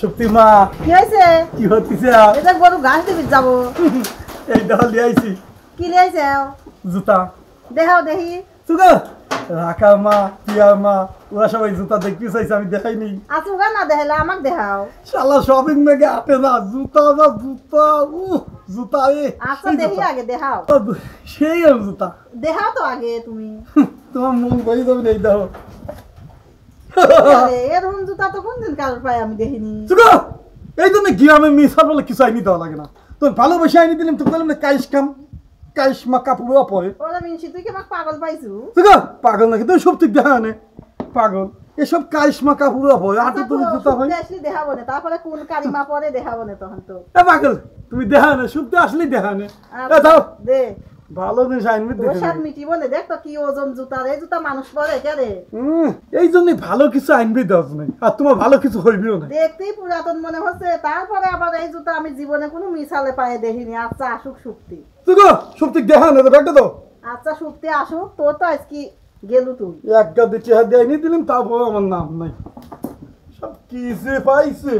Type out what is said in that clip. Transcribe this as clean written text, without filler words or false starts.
শক্তি মা কি হয়েছে? কি হতিছে? এটা গরু ঘাস দিবি যাবো। এই দেখো লিয়াইছি কি লিয়েছে? জুতা। দেখাও দেখি। তুগো রাখা মা পিয়ার মা ওরা সবাই জুতা দেখতে চাইছে, আমি দেখাইনি। আচুগা না দেখাইলে আমাকে দেখাও। শালা শপিং মেগে আটে না জুতা না জুতা। জুতা আচ্ছা দেখি আগে দেখাও। সেই জুতা দেখাও তো আগে তুমি। তোমার মন বই যাবে এই দেখো। এরকম জুতা তো কোনদিন কারোর পায়ে আমি দেখিনি। তুগো এই জন্য গ্রামে মিশার বলে কিছু আইনি দেওয়া লাগে না। তোর ভালোবেসে আইনি দিলাম, তো বললাম না কাইস কাম কাইসমা কাপড় পরে। ওরা মিনছি তুই কি আমাকে পাগল পাইছু? তুগো পাগল নাকি তুই সব ঠিক দেখা নে পাগল। এসব কাইসমা কাপড় পরে হাতে তুমি জুতা হয়। আসলে দেখাবো না, তারপরে কোন কারিমা পরে দেখাবো না তখন তো। এ পাগল তুমি দেখা নে শুনতে আসলে দেখা নে। এ দাও দে ভালো জিনিস আইনবি ওর দেখে। সাথে মিটিব না, দেখ তো কি ওজন জুতার। এই জুতা মানুষ পরে কে রে? এই জন্যই ভালো কিছু আইনবি দেওয়া নাই, আর তোমার ভালো কিছু হইবিও না। দেখতেই পুরাতন মনে হচ্ছে, তারপরে আবার এই জুতা আমি জীবনে কোনো মিশালে পায়ে দেখিনি। আচ্ছা আসুক শক্তি। তুগো সব ঠিক দেখা নে ব্যাগটা দাও। আচ্ছা শক্তি আসুক, তোর তো আজকে গেলু তুই। এক গাদি চেহারা দিয়ে আইনি দিলাম, তারপর আমার নাম নাই। সব কি যে পাইছে।